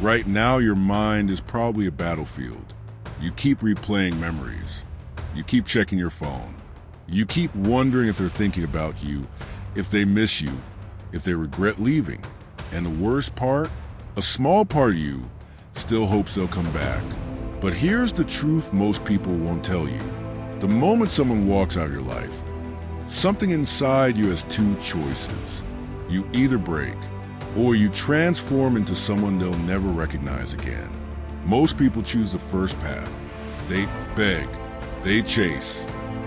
Right now, your mind is probably a battlefield. You keep replaying memories. You keep checking your phone. You keep wondering if they're thinking about you, if they miss you, if they regret leaving. And the worst part? A small part of you still hopes they'll come back. But here's the truth most people won't tell you. The moment someone walks out of your life, something inside you has two choices. You either break, or you transform into someone they'll never recognize again. Most people choose the first path. They beg, they chase,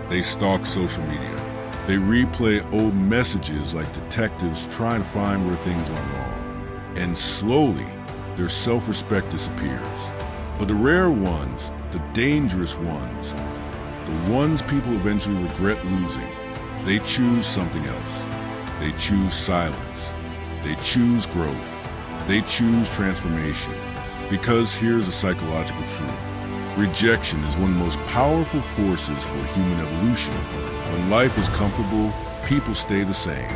they stalk social media. They replay old messages like detectives trying to find where things went wrong. And slowly, their self-respect disappears. But the rare ones, the dangerous ones, the ones people eventually regret losing, they choose something else. They choose silence. They choose growth. They choose transformation. Because here's a psychological truth. Rejection is one of the most powerful forces for human evolution. When life is comfortable, people stay the same.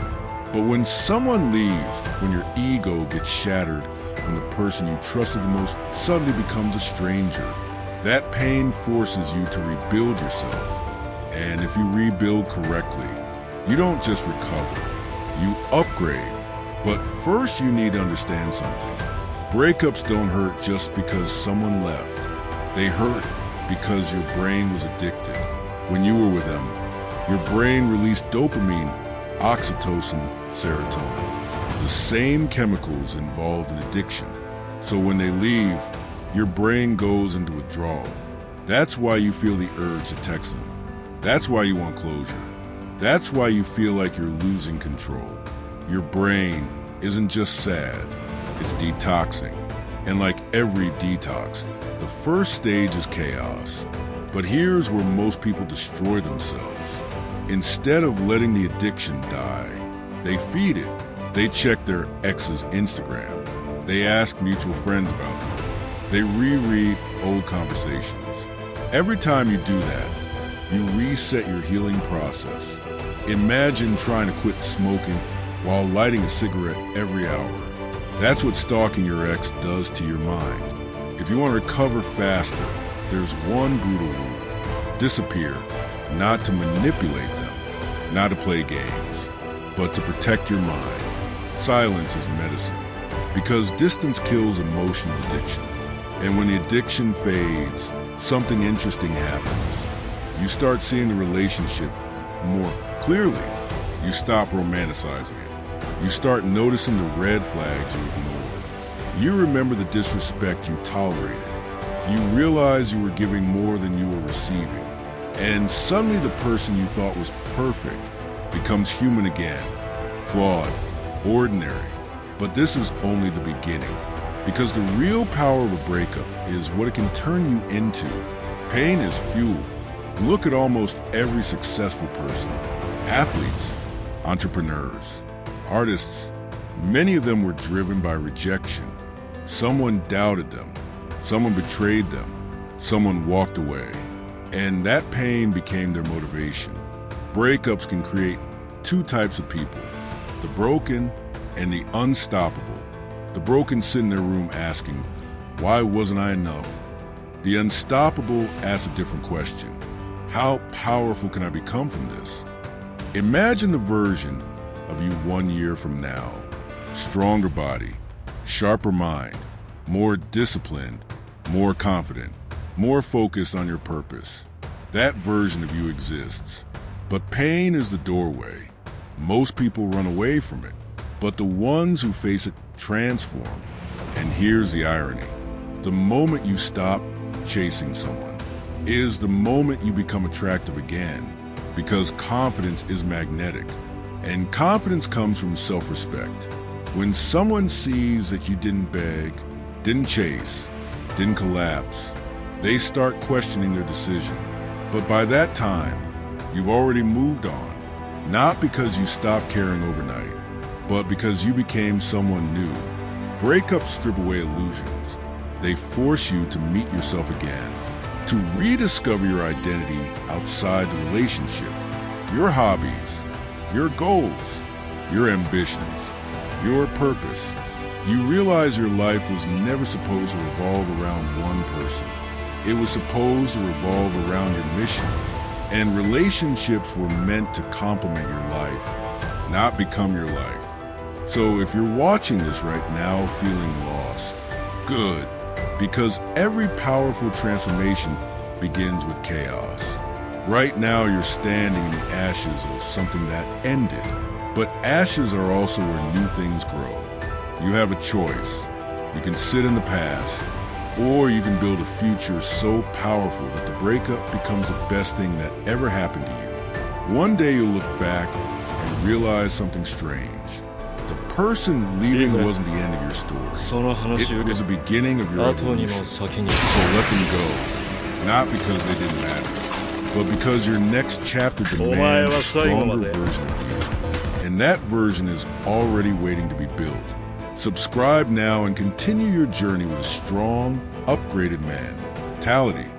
But when someone leaves, when your ego gets shattered, when the person you trusted the most suddenly becomes a stranger, that pain forces you to rebuild yourself. And if you rebuild correctly, you don't just recover, you upgrade. But first you need to understand something. Breakups don't hurt just because someone left. They hurt because your brain was addicted. When you were with them, your brain released dopamine, oxytocin, serotonin, the same chemicals involved in addiction. So when they leave, your brain goes into withdrawal. That's why you feel the urge to text them. That's why you want closure. That's why you feel like you're losing control. Your brain isn't just sad, it's detoxing. And like every detox, the first stage is chaos. But here's where most people destroy themselves. Instead of letting the addiction die, they feed it. They check their ex's Instagram. They ask mutual friends about them. They reread old conversations. Every time you do that, you reset your healing process. Imagine trying to quit smoking while lighting a cigarette every hour. That's what stalking your ex does to your mind. If you want to recover faster, there's one brutal rule. Disappear, not to manipulate them, not to play games, but to protect your mind. Silence is medicine, because distance kills emotional addiction. And when the addiction fades, something interesting happens. You start seeing the relationship more clearly. You stop romanticizing it. You start noticing the red flags you ignored. You remember the disrespect you tolerated. You realize you were giving more than you were receiving. And suddenly the person you thought was perfect becomes human again, flawed, ordinary. But this is only the beginning, because the real power of a breakup is what it can turn you into. Pain is fuel. Look at almost every successful person. Athletes, entrepreneurs, artists, many of them were driven by rejection. Someone doubted them, someone betrayed them, someone walked away, and that pain became their motivation. Breakups can create two types of people, the broken and the unstoppable. The broken sit in their room asking, why wasn't I enough? The unstoppable asks a different question. How powerful can I become from this? Imagine the version of you 1 year from now. Stronger body, sharper mind, more disciplined, more confident, more focused on your purpose. That version of you exists. But pain is the doorway. Most people run away from it, but the ones who face it transform. And here's the irony. The moment you stop chasing someone is the moment you become attractive again, because confidence is magnetic. And confidence comes from self-respect. When someone sees that you didn't beg, didn't chase, didn't collapse, they start questioning their decision. But by that time, you've already moved on, not because you stopped caring overnight, but because you became someone new. Breakups strip away illusions. They force you to meet yourself again, to rediscover your identity outside the relationship, your hobbies, your goals, your ambitions, your purpose. You realize your life was never supposed to revolve around one person. It was supposed to revolve around your mission. And relationships were meant to complement your life, not become your life. So if you're watching this right now feeling lost, good, because every powerful transformation begins with chaos. Right now you're standing in the ashes of something that ended, but ashes are also where new things grow. You have a choice. You can sit in the past, or you can build a future so powerful that the breakup becomes the best thing that ever happened to you. One day you'll look back and realize something strange. The person leaving wasn't the end of your story. It was the beginning of your evolution. So let them go, not because they didn't matter, but because your next chapter demands a stronger version of you. And that version is already waiting to be built. Subscribe now and continue your journey with a strong, upgraded mentality.